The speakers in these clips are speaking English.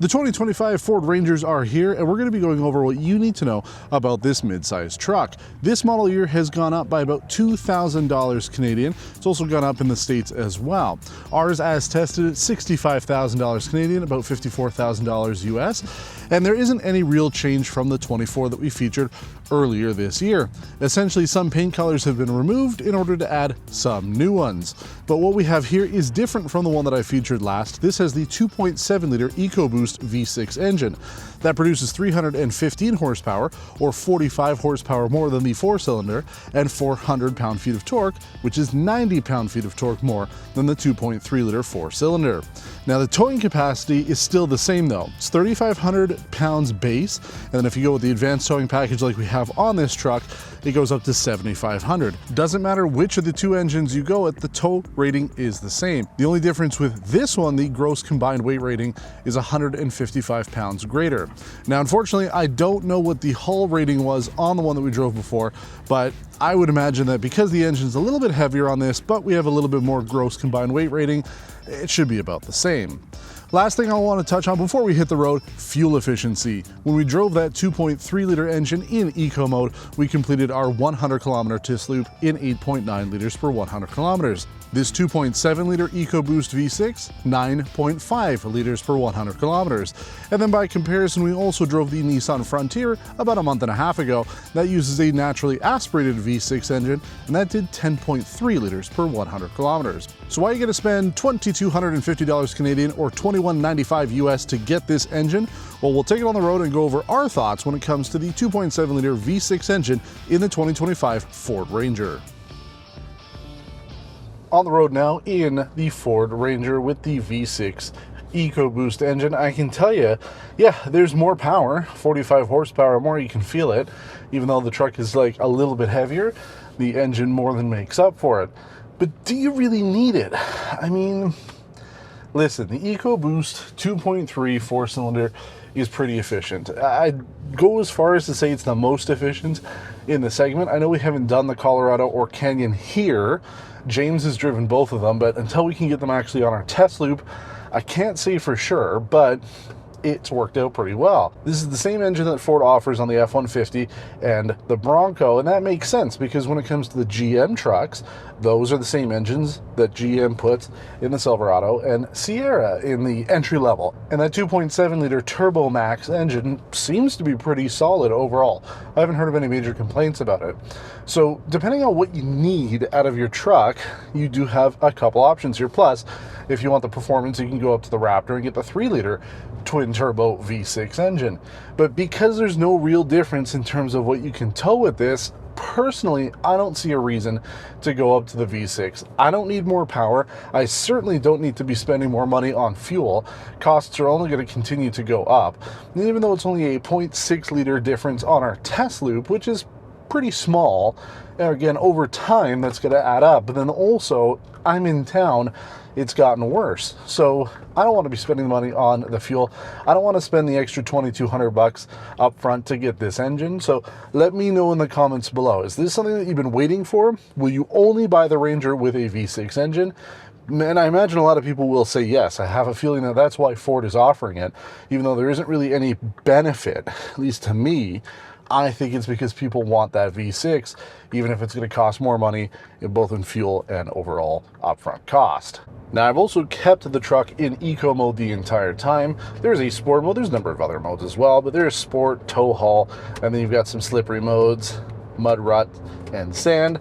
The 2025 Ford Rangers are here, and we're going to be going over what you need to know about this mid-size truck. This model year has gone up by about $2,000 Canadian. It's also gone up in the States as well. Ours, as tested, at $65,000 Canadian, about $54,000 US, and there isn't any real change from the 24 that we featured earlier this year. Essentially, some paint colors have been removed in order to add some new ones. But what we have here is different from the one that I featured last. This has the 2.7-liter EcoBoost V6 engine that produces 315 horsepower, or 45 horsepower more than the 4-cylinder, and 400 pound-feet of torque, which is 90 pound-feet of torque more than the 2.3-liter 4-cylinder. Now, the towing capacity is still the same though. It's 3,500 pounds base, and then if you go with the advanced towing package like we have on this truck, it goes up to 7,500. Doesn't matter which of the two engines you go with, the tow rating is the same. The only difference with this one, the gross combined weight rating, is 155 pounds greater. Now, unfortunately, I don't know what the hull rating was on the one that we drove before, but I would imagine that because the engine's a little bit heavier on this, but we have a little bit more gross combined weight rating, it should be about the same. Last thing I want to touch on before we hit the road, fuel efficiency. When we drove that 2.3-liter engine in eco mode, we completed our 100-kilometer test loop in 8.9 liters per 100 kilometers. This 2.7-liter EcoBoost V6, 9.5 liters per 100 kilometers. And then by comparison, we also drove the Nissan Frontier about a month and a half ago that uses a naturally aspirated V6 engine, and that did 10.3 liters per 100 kilometers. So why are you going to spend $2,250 Canadian or $21.95 US to get this engine? Well, we'll take it on the road and go over our thoughts when it comes to the 2.7-liter V6 engine in the 2025 Ford Ranger. On the road now in the Ford Ranger with the V6 EcoBoost engine. I can tell you, yeah, there's more power, 45 horsepower more, you can feel it. Even though the truck is like a little bit heavier, the engine more than makes up for it. But do you really need it? I mean, listen, the EcoBoost 2.3 4-cylinder is pretty efficient. I'd go as far as to say it's the most efficient in the segment. I know we haven't done the Colorado or Canyon here. James has driven both of them, but until we can get them actually on our test loop, I can't say for sure, but it's worked out pretty well. This is the same engine that Ford offers on the F-150 and the Bronco, and that makes sense because when it comes to the GM trucks, those are the same engines that GM puts in the Silverado and Sierra in the entry level. And that 2.7-liter Turbo Max engine seems to be pretty solid overall. I haven't heard of any major complaints about it. So depending on what you need out of your truck, you do have a couple options here. Plus, if you want the performance, you can go up to the Raptor and get the 3-liter Twin-Turbo V6 engine. But because there's no real difference in terms of what you can tow with this, personally, I don't see a reason to go up to the V6. I don't need more power. I certainly don't need to be spending more money on fuel. Costs are only going to continue to go up. And even though it's only a 0.6-liter difference on our test loop, which is pretty small, and again, over time, that's going to add up. But then also, I'm in town, it's gotten worse. So I don't want to be spending money on the fuel. I don't want to spend the extra $2,200 up front to get this engine. So let me know in the comments below. Is this something that you've been waiting for? Will you only buy the Ranger with a V6 engine? And I imagine a lot of people will say yes. I have a feeling that that's why Ford is offering it, even though there isn't really any benefit, at least to me. I think it's because people want that V6, even if it's going to cost more money, both in fuel and overall upfront cost. Now, I've also kept the truck in eco mode the entire time. There's a sport mode, there's a number of other modes as well, but there's sport, tow haul, and then you've got some slippery modes, mud, rut, and sand.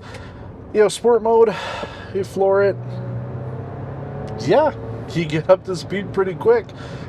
You know, sport mode, you floor it, yeah, you get up to speed pretty quick.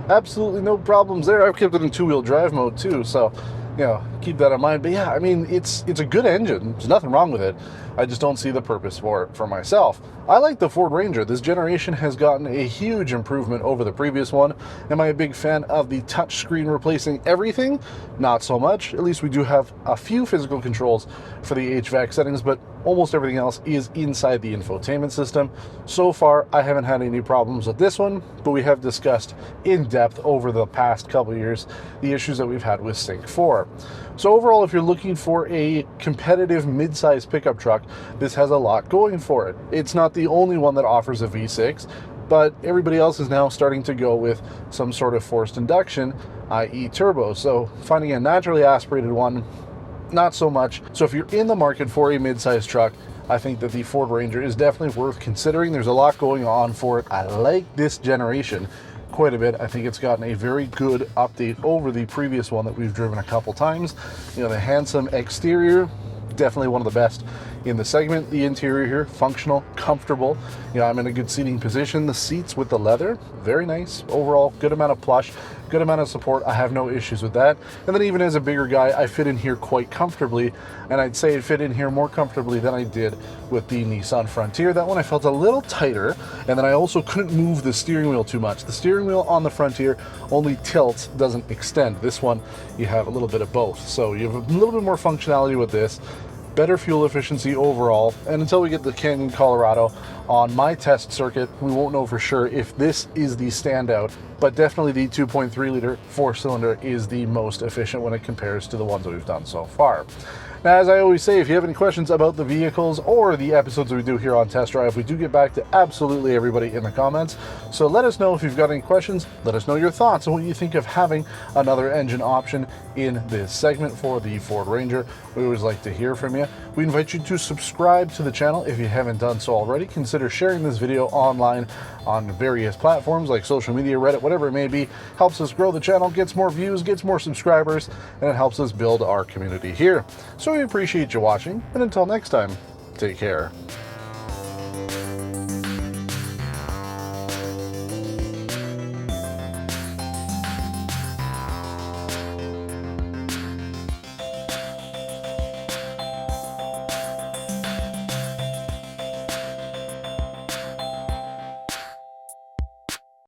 Absolutely no problems there. I've kept it in 2-wheel drive mode too, so you know, keep that in mind. But yeah, I mean, it's a good engine. There's nothing wrong with it. I just don't see the purpose for it for myself. I like the Ford Ranger. This generation has gotten a huge improvement over the previous one. Am I a big fan of the touchscreen replacing everything? Not so much. At least we do have a few physical controls for the HVAC settings, but almost everything else is inside the infotainment system. So far, I haven't had any problems with this one, but we have discussed in depth over the past couple of years the issues that we've had with Sync 4. So overall, if you're looking for a competitive mid-size pickup truck, this has a lot going for it. It's not the only one that offers a V6, but everybody else is now starting to go with some sort of forced induction, i.e. turbo. So finding a naturally aspirated one, not so much. So if you're in the market for a mid-sized truck, I think that the Ford Ranger is definitely worth considering. There's a lot going on for it. I like this generation quite a bit. I think it's gotten a very good update over the previous one that we've driven a couple times. You know, the handsome exterior, definitely one of the best in the segment. The interior here, functional, comfortable. You know, I'm in a good seating position. The seats with the leather, very nice. Overall, good amount of plush, good amount of support. I have no issues with that. And then even as a bigger guy, I fit in here quite comfortably. And I'd say it fit in here more comfortably than I did with the Nissan Frontier. That one I felt a little tighter. And then I also couldn't move the steering wheel too much. The steering wheel on the Frontier only tilts, doesn't extend. This one, you have a little bit of both. So you have a little bit more functionality with this. Better fuel efficiency overall, and until we get the Canyon Colorado on my test circuit, we won't know for sure if this is the standout, but definitely the 2.3 liter 4-cylinder is the most efficient when it compares to the ones that we've done so far. Now, as I always say, if you have any questions about the vehicles or the episodes that we do here on Test Drive, we do get back to absolutely everybody in the comments. So let us know if you've got any questions. Let us know your thoughts on what you think of having another engine option in this segment for the Ford Ranger. We always like to hear from you. We invite you to subscribe to the channel if you haven't done so already. Consider sharing this video online on various platforms like social media, Reddit, whatever it may be. Helps us grow the channel, gets more views, gets more subscribers, and it helps us build our community here. So we appreciate you watching, and until next time, take care.